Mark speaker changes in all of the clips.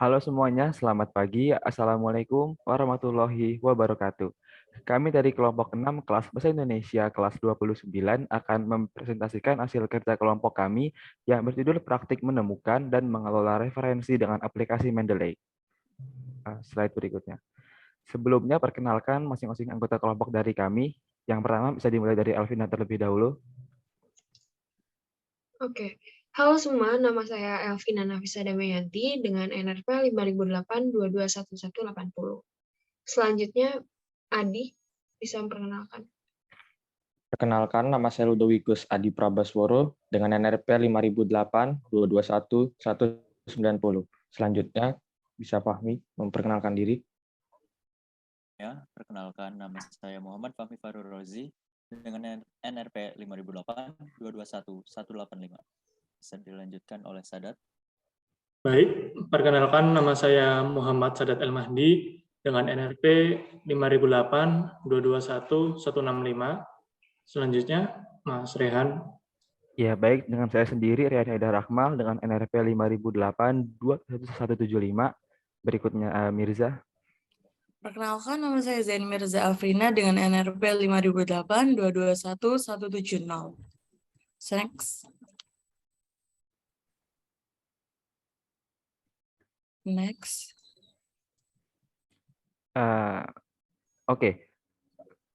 Speaker 1: Halo semuanya, selamat pagi. Assalamualaikum warahmatullahi wabarakatuh. Kami dari kelompok 6 kelas Bahasa Indonesia kelas 29 akan mempresentasikan hasil kerja kelompok kami yang berjudul Praktik Menemukan dan Mengelola Referensi dengan Aplikasi Mendeley. Slide berikutnya. Sebelumnya, perkenalkan masing-masing anggota kelompok dari kami. Yang pertama bisa dimulai dari Elvina terlebih dahulu.
Speaker 2: Oke. Halo semua, nama saya Elvina Nafisa Damayanti dengan NRP 5008-221180. Selanjutnya, Adi bisa memperkenalkan.
Speaker 3: Perkenalkan, nama saya Ludovikus Adi Prabasworo dengan NRP 5008-221-190. Selanjutnya, bisa Fahmi memperkenalkan diri.
Speaker 4: Ya, perkenalkan nama saya Muhammad Fahmi Farur Rozi dengan NRP 5008-221-185. Bisa dilanjutkan oleh Sadat.
Speaker 5: Baik, perkenalkan nama saya Muhammad Sadat El Mahdi dengan NRP 5008-221-165. Selanjutnya, Mas Rehan.
Speaker 1: Ya, baik. Dengan saya sendiri, Rian Haidar Akmal dengan NRP 5008-21175. Berikutnya Mirza.
Speaker 6: Perkenalkan, nama saya Zain Mirza Afrina dengan NRP 5008-221-170. Next.
Speaker 1: Oke.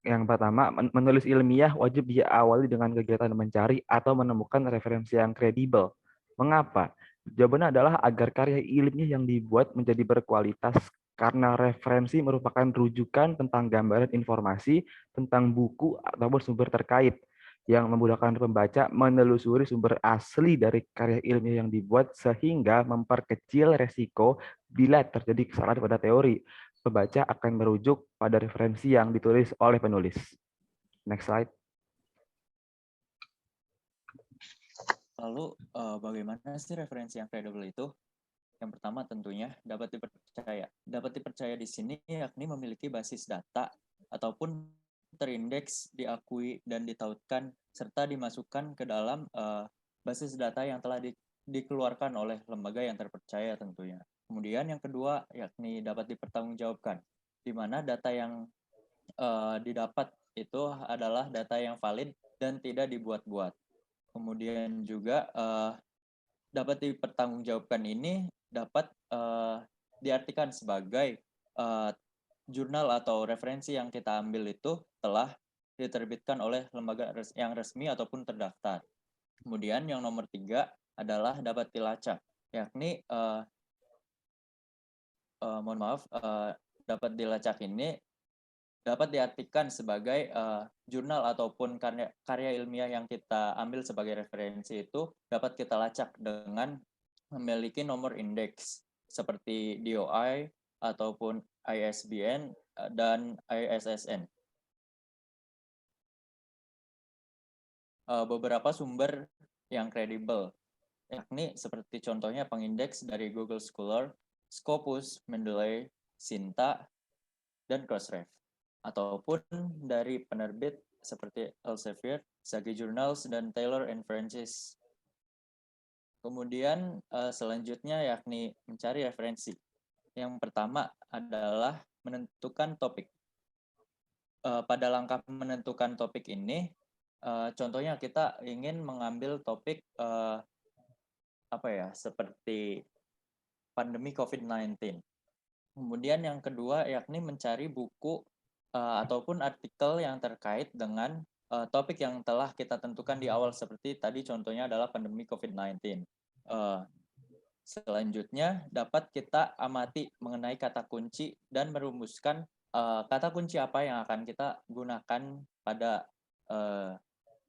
Speaker 1: Yang pertama, menulis ilmiah wajib diawali dengan kegiatan mencari atau menemukan referensi yang kredibel. Mengapa? Jawabannya adalah agar karya ilmiah yang dibuat menjadi berkualitas karena referensi merupakan rujukan tentang gambaran informasi tentang buku ataupun sumber terkait yang memudahkan pembaca menelusuri sumber asli dari karya ilmiah yang dibuat sehingga memperkecil resiko bila terjadi kesalahan pada teori. Pembaca akan merujuk pada referensi yang ditulis oleh penulis. Next slide.
Speaker 4: Lalu, bagaimana sih referensi yang kredibel itu? Yang pertama tentunya dapat dipercaya. Dapat dipercaya di sini yakni memiliki basis data ataupun terindeks, diakui, dan ditautkan, serta dimasukkan ke dalam basis data yang telah dikeluarkan oleh lembaga yang terpercaya tentunya. Kemudian yang kedua yakni dapat dipertanggungjawabkan, di mana data yang didapat itu adalah data yang valid dan tidak dibuat-buat. Kemudian juga dapat dipertanggungjawabkan ini dapat diartikan sebagai jurnal atau referensi yang kita ambil itu telah diterbitkan oleh lembaga yang resmi ataupun terdaftar. Kemudian yang nomor 3 adalah dapat dilacak, yakni dapat dilacak ini dapat diartikan sebagai jurnal ataupun karya ilmiah yang kita ambil sebagai referensi itu dapat kita lacak dengan memiliki nomor indeks seperti DOI ataupun ISBN dan ISSN. Beberapa sumber yang kredibel, yakni seperti contohnya pengindeks dari Google Scholar, Scopus, Mendeley, Sinta, dan Crossref, ataupun dari penerbit seperti Elsevier, Sagi Journals, dan Taylor and Francis. Kemudian selanjutnya yakni mencari referensi. Yang pertama adalah menentukan topik. Pada langkah menentukan topik ini, contohnya kita ingin mengambil topik seperti pandemi COVID-19. Kemudian yang kedua yakni mencari buku ataupun artikel yang terkait dengan topik yang telah kita tentukan di awal, seperti tadi contohnya adalah pandemi COVID-19. Selanjutnya dapat kita amati mengenai kata kunci dan merumuskan kata kunci apa yang akan kita gunakan pada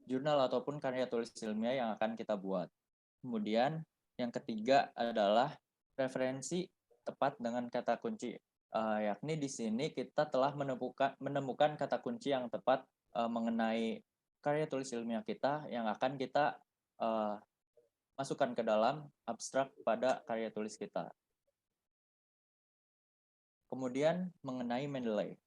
Speaker 4: jurnal ataupun karya tulis ilmiah yang akan kita buat. Kemudian yang ketiga adalah referensi tepat dengan kata kunci. Yakni di sini kita telah menemukan kata kunci yang tepat mengenai karya tulis ilmiah kita yang akan kita masukkan ke dalam abstrak pada karya tulis kita. Kemudian mengenai Mendeley.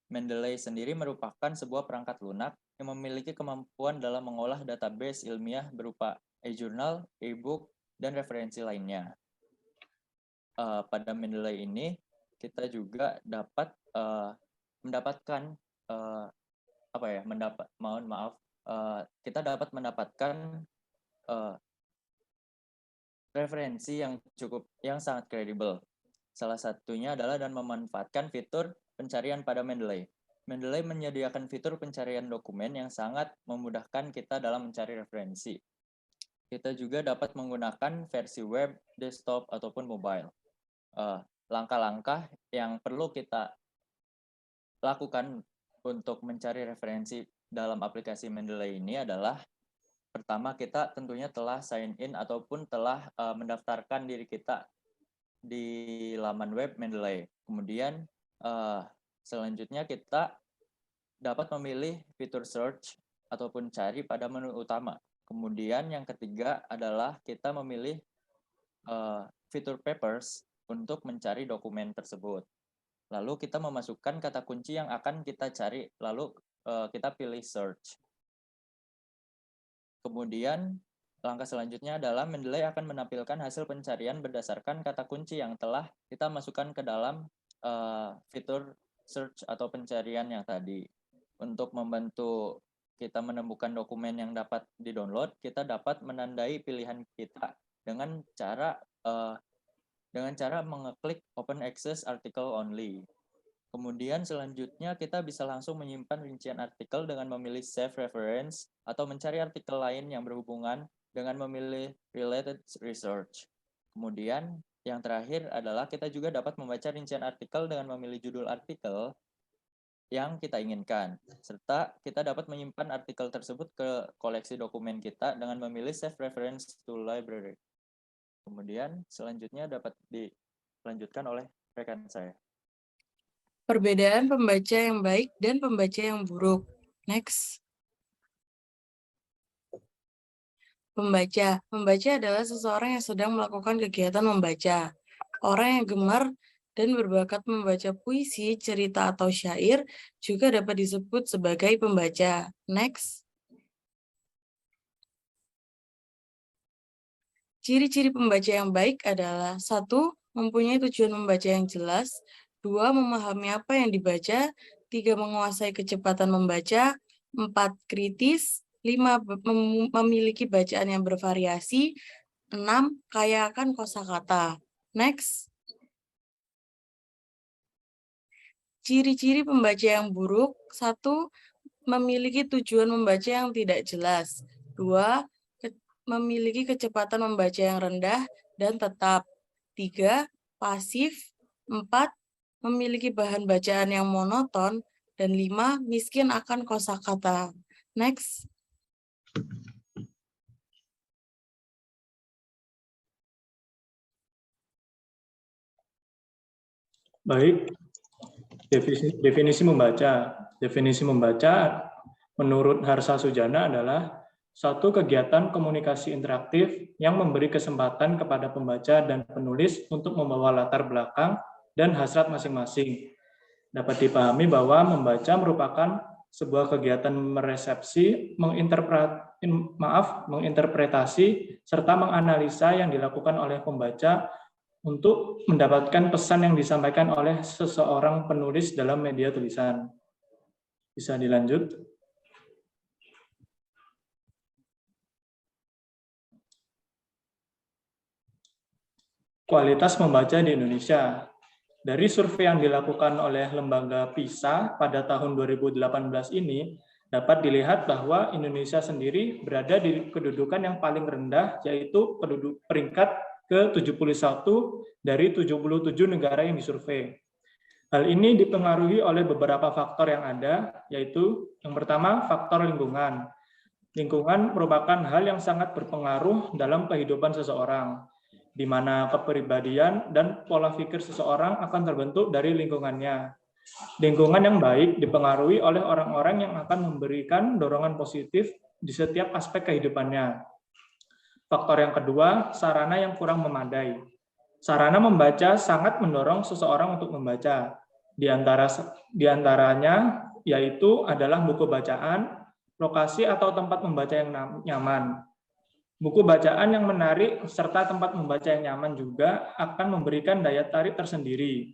Speaker 4: Mendeley sendiri merupakan sebuah perangkat lunak yang memiliki kemampuan dalam mengolah database ilmiah berupa e-jurnal, e-book, dan referensi lainnya. pada Mendeley ini kita juga dapat mendapatkan kita dapat mendapatkan referensi yang sangat kredibel. Salah satunya adalah dan memanfaatkan fitur pencarian pada Mendeley. Mendeley menyediakan fitur pencarian dokumen yang sangat memudahkan kita dalam mencari referensi. Kita juga dapat menggunakan versi web, desktop, ataupun mobile. Langkah-langkah yang perlu kita lakukan untuk mencari referensi dalam aplikasi Mendeley ini adalah pertama, kita tentunya telah sign in ataupun telah mendaftarkan diri kita di laman web Mendeley. Kemudian selanjutnya kita dapat memilih fitur search ataupun cari pada menu utama. Kemudian yang ketiga adalah kita memilih fitur papers untuk mencari dokumen tersebut. Lalu kita memasukkan kata kunci yang akan kita cari, lalu kita pilih search. Kemudian langkah selanjutnya adalah Mendeley akan menampilkan hasil pencarian berdasarkan kata kunci yang telah kita masukkan ke dalam fitur search atau pencarian yang tadi. Untuk membantu kita menemukan dokumen yang dapat di-download, kita dapat menandai pilihan kita dengan cara mengeklik Open Access Article Only. Kemudian selanjutnya kita bisa langsung menyimpan rincian artikel dengan memilih Save Reference atau mencari artikel lain yang berhubungan dengan memilih Related Research. Kemudian yang terakhir adalah kita juga dapat membaca rincian artikel dengan memilih judul artikel yang kita inginkan. Serta kita dapat menyimpan artikel tersebut ke koleksi dokumen kita dengan memilih Save Reference to Library. Kemudian selanjutnya dapat dilanjutkan oleh rekan saya.
Speaker 6: Perbedaan pembaca yang baik dan pembaca yang buruk. Next. Pembaca. Pembaca adalah seseorang yang sedang melakukan kegiatan membaca. Orang yang gemar dan berbakat membaca puisi, cerita, atau syair juga dapat disebut sebagai pembaca. Next. Ciri-ciri pembaca yang baik adalah 1. Mempunyai tujuan membaca yang jelas. 2. Memahami apa yang dibaca. 3. Menguasai kecepatan membaca. 4. Kritis. 5. Memiliki bacaan yang bervariasi. 6. Kaya akan kosakata. Next. Ciri-ciri pembaca yang buruk. 1. Memiliki tujuan membaca yang tidak jelas. 2. Memiliki kecepatan membaca yang rendah dan tetap. 3. Pasif. 4. Memiliki bahan bacaan yang monoton. Dan 5. Miskin akan kosakata. Next.
Speaker 5: Baik, definisi membaca. Definisi membaca menurut Harsa Sujana adalah satu kegiatan komunikasi interaktif yang memberi kesempatan kepada pembaca dan penulis untuk membawa latar belakang dan hasrat masing-masing. Dapat dipahami bahwa membaca merupakan sebuah kegiatan meresepsi, menginterpretasi, serta menganalisa yang dilakukan oleh pembaca untuk mendapatkan pesan yang disampaikan oleh seseorang penulis dalam media tulisan. Bisa dilanjut. Kualitas membaca di Indonesia. Dari survei yang dilakukan oleh lembaga PISA pada tahun 2018 ini, dapat dilihat bahwa Indonesia sendiri berada di kedudukan yang paling rendah, yaitu peringkat ke-71 dari 77 negara yang disurvei. Hal ini dipengaruhi oleh beberapa faktor yang ada, yaitu yang pertama, faktor lingkungan. Lingkungan merupakan hal yang sangat berpengaruh dalam kehidupan seseorang, di mana kepribadian dan pola pikir seseorang akan terbentuk dari lingkungannya. Lingkungan yang baik dipengaruhi oleh orang-orang yang akan memberikan dorongan positif di setiap aspek kehidupannya. Faktor yang kedua, sarana yang kurang memadai. Sarana membaca sangat mendorong seseorang untuk membaca. Di antaranya yaitu adalah buku bacaan, lokasi atau tempat membaca yang nyaman. Buku bacaan yang menarik serta tempat membaca yang nyaman juga akan memberikan daya tarik tersendiri.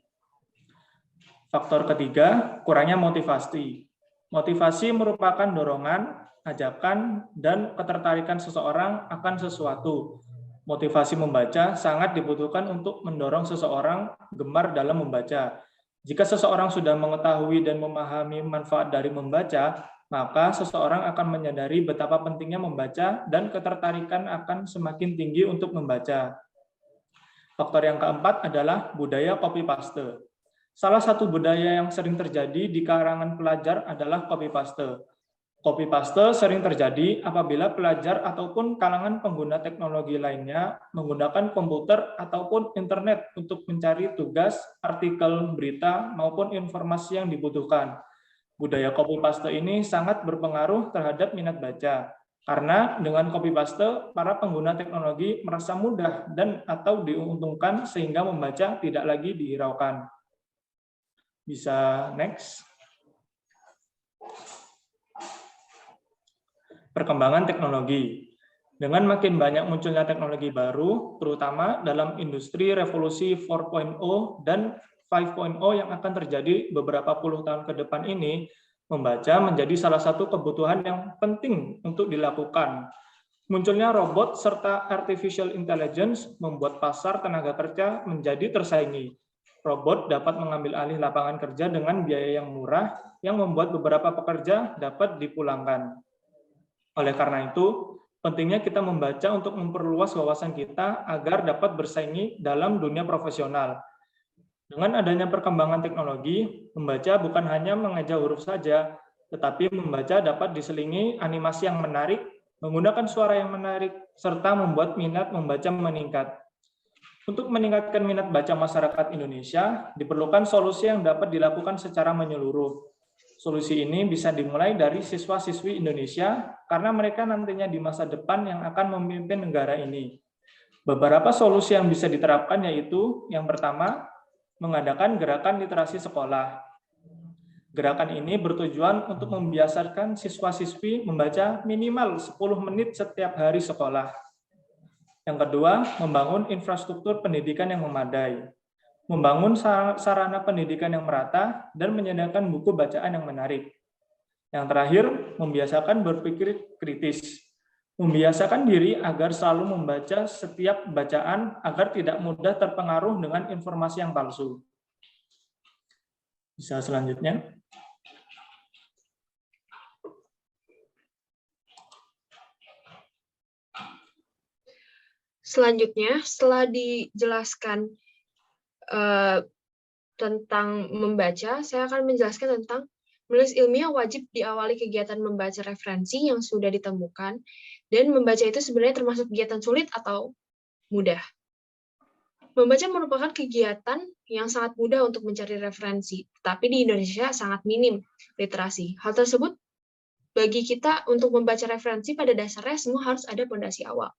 Speaker 5: Faktor ketiga, kurangnya motivasi. Motivasi merupakan dorongan, ajakan, dan ketertarikan seseorang akan sesuatu. Motivasi membaca sangat dibutuhkan untuk mendorong seseorang gemar dalam membaca. Jika seseorang sudah mengetahui dan memahami manfaat dari membaca, maka seseorang akan menyadari betapa pentingnya membaca dan ketertarikan akan semakin tinggi untuk membaca. Faktor yang keempat adalah budaya copy-paste. Salah satu budaya yang sering terjadi di kalangan pelajar adalah copy-paste. Copy-paste sering terjadi apabila pelajar ataupun kalangan pengguna teknologi lainnya menggunakan komputer ataupun internet untuk mencari tugas, artikel, berita, maupun informasi yang dibutuhkan. Budaya copy-paste ini sangat berpengaruh terhadap minat baca, karena dengan copy-paste, para pengguna teknologi merasa mudah dan atau diuntungkan sehingga membaca tidak lagi dihiraukan. Bisa next. Perkembangan teknologi. Dengan makin banyak munculnya teknologi baru, terutama dalam industri revolusi 4.0 dan 5.0 yang akan terjadi beberapa puluh tahun ke depan ini, membaca menjadi salah satu kebutuhan yang penting untuk dilakukan. Munculnya robot serta artificial intelligence membuat pasar tenaga kerja menjadi tersaingi. Robot dapat mengambil alih lapangan kerja dengan biaya yang murah, yang membuat beberapa pekerja dapat dipulangkan. Oleh karena itu, pentingnya kita membaca untuk memperluas wawasan kita agar dapat bersaing dalam dunia profesional. Dengan adanya perkembangan teknologi, membaca bukan hanya mengeja huruf saja, tetapi membaca dapat diselingi animasi yang menarik, menggunakan suara yang menarik, serta membuat minat membaca meningkat. Untuk meningkatkan minat baca masyarakat Indonesia, diperlukan solusi yang dapat dilakukan secara menyeluruh. Solusi ini bisa dimulai dari siswa-siswi Indonesia, karena mereka nantinya di masa depan yang akan memimpin negara ini. Beberapa solusi yang bisa diterapkan yaitu, yang pertama, mengadakan gerakan literasi sekolah. Gerakan ini bertujuan untuk membiasakan siswa-siswi membaca minimal 10 menit setiap hari sekolah. Yang kedua, membangun infrastruktur pendidikan yang memadai. Membangun sarana pendidikan yang merata dan menyediakan buku bacaan yang menarik. Yang terakhir, membiasakan berpikir kritis. Membiasakan diri agar selalu membaca setiap bacaan agar tidak mudah terpengaruh dengan informasi yang palsu. Bisa selanjutnya.
Speaker 2: Selanjutnya, setelah dijelaskan tentang membaca, saya akan menjelaskan tentang menulis ilmiah wajib diawali kegiatan membaca referensi yang sudah ditemukan, dan membaca itu sebenarnya termasuk kegiatan sulit atau mudah. Membaca merupakan kegiatan yang sangat mudah untuk mencari referensi, tapi di Indonesia sangat minim literasi. Hal tersebut bagi kita untuk membaca referensi pada dasarnya semua harus ada fondasi awal.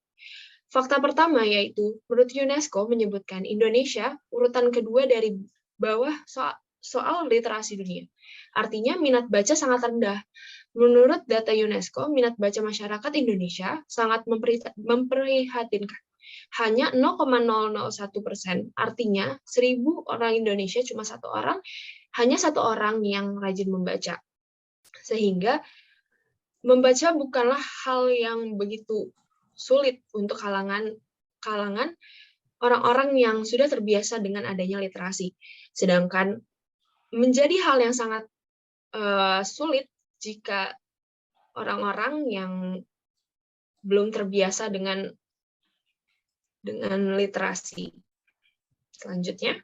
Speaker 2: Fakta pertama yaitu, menurut UNESCO menyebutkan Indonesia urutan kedua dari bawah soal literasi dunia. Artinya minat baca sangat rendah. Menurut data UNESCO, minat baca masyarakat Indonesia sangat memprihatinkan. Hanya 0,001%. Artinya 1.000 orang Indonesia cuma hanya satu orang yang rajin membaca. Sehingga membaca bukanlah hal yang begitu sulit untuk kalangan orang-orang yang sudah terbiasa dengan adanya literasi. Sedangkan menjadi hal yang sangat sulit jika orang-orang yang belum terbiasa dengan literasi. Selanjutnya.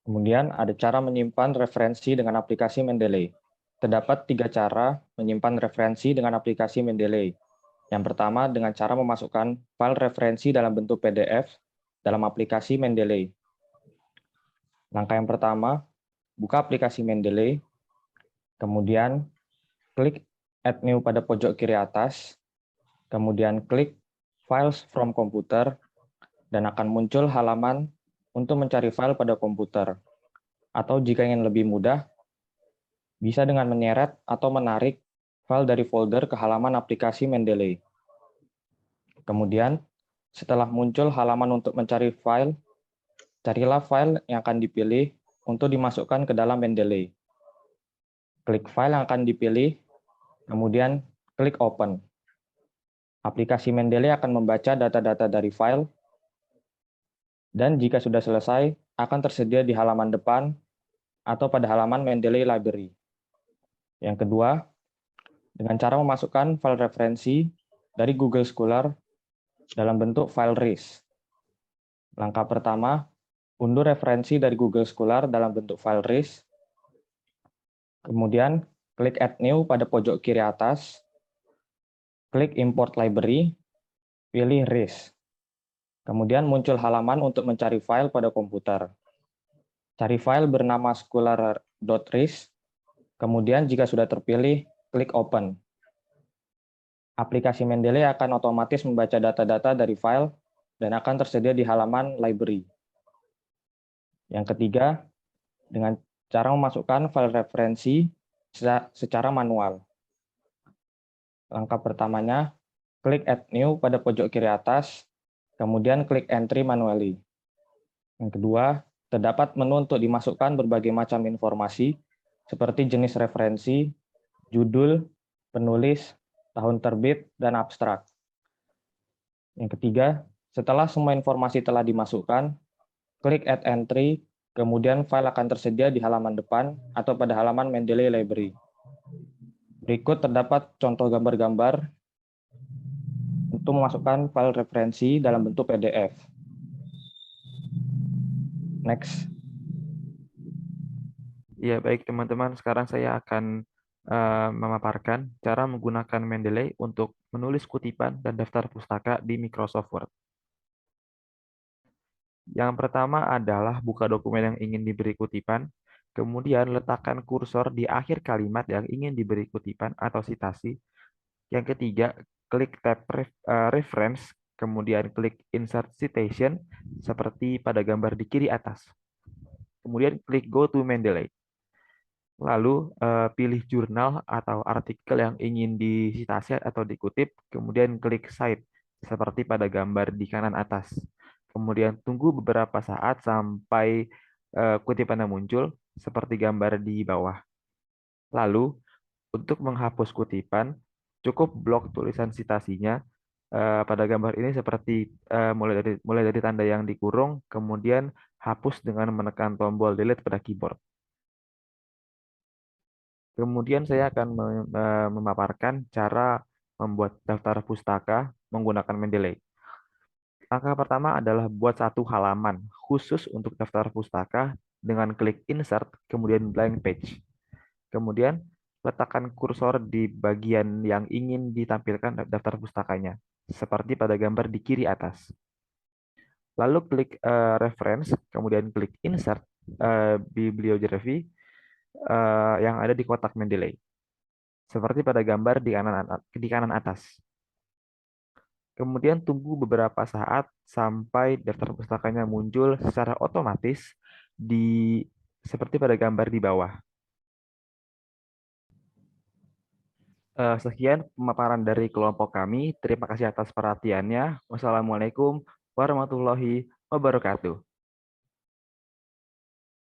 Speaker 3: Kemudian ada cara menyimpan referensi dengan aplikasi Mendeley. Terdapat 3 cara menyimpan referensi dengan aplikasi Mendeley. Yang pertama dengan cara memasukkan file referensi dalam bentuk PDF dalam aplikasi Mendeley. Langkah yang pertama, buka aplikasi Mendeley, kemudian klik Add New pada pojok kiri atas, kemudian klik Files from Computer, dan akan muncul halaman untuk mencari file pada komputer. Atau jika ingin lebih mudah, bisa dengan menyeret atau menarik file dari folder ke halaman aplikasi Mendeley. Kemudian, setelah muncul halaman untuk mencari file, carilah file yang akan dipilih untuk dimasukkan ke dalam Mendeley. Klik file yang akan dipilih, kemudian klik Open. Aplikasi Mendeley akan membaca data-data dari file, dan jika sudah selesai, akan tersedia di halaman depan atau pada halaman Mendeley Library. Yang kedua, dengan cara memasukkan file referensi dari Google Scholar dalam bentuk file RIS. Langkah pertama, unduh referensi dari Google Scholar dalam bentuk file RIS. Kemudian, klik Add New pada pojok kiri atas, klik Import Library, pilih RIS. Kemudian muncul halaman untuk mencari file pada komputer. Cari file bernama scholar.ris, kemudian jika sudah terpilih, klik Open. Aplikasi Mendeley akan otomatis membaca data-data dari file dan akan tersedia di halaman library. Yang ketiga, dengan cara memasukkan file referensi secara manual. Langkah pertamanya, klik Add New pada pojok kiri atas, kemudian klik Entry Manually. Yang kedua, terdapat menu untuk dimasukkan berbagai macam informasi, seperti jenis referensi, judul, penulis, tahun terbit, dan abstrak. Yang ketiga, setelah semua informasi telah dimasukkan, klik Add Entry, kemudian file akan tersedia di halaman depan atau pada halaman Mendeley Library. Berikut terdapat contoh gambar-gambar untuk memasukkan file referensi dalam bentuk PDF. Next.
Speaker 1: Ya, baik teman-teman, sekarang saya akan memaparkan cara menggunakan Mendeley untuk menulis kutipan dan daftar pustaka di Microsoft Word. Yang pertama adalah buka dokumen yang ingin diberi kutipan, kemudian letakkan kursor di akhir kalimat yang ingin diberi kutipan atau sitasi. Yang ketiga, klik tab Reference, kemudian klik Insert Citation, seperti pada gambar di kiri atas. Kemudian klik Go to Mendeley. Lalu pilih jurnal atau artikel yang ingin disitasi atau dikutip, kemudian klik Cite, seperti pada gambar di kanan atas. Kemudian tunggu beberapa saat sampai kutipannya muncul, seperti gambar di bawah. Lalu, untuk menghapus kutipan, cukup blok tulisan citasinya pada gambar ini seperti mulai dari tanda yang dikurung, kemudian hapus dengan menekan tombol delete pada keyboard. Kemudian saya akan memaparkan cara membuat daftar pustaka menggunakan Mendeley. Langkah pertama adalah buat satu halaman khusus untuk daftar pustaka dengan klik Insert, kemudian Blank Page. Kemudian letakkan kursor di bagian yang ingin ditampilkan daftar pustakanya, seperti pada gambar di kiri atas. Lalu klik Reference, kemudian klik Insert Bibliography yang ada di kotak Mendeley, seperti pada gambar di kanan atas. Kemudian tunggu beberapa saat sampai daftar pustakanya muncul secara otomatis seperti pada gambar di bawah. Sekian pemaparan dari kelompok kami. Terima kasih atas perhatiannya. Wassalamualaikum warahmatullahi wabarakatuh.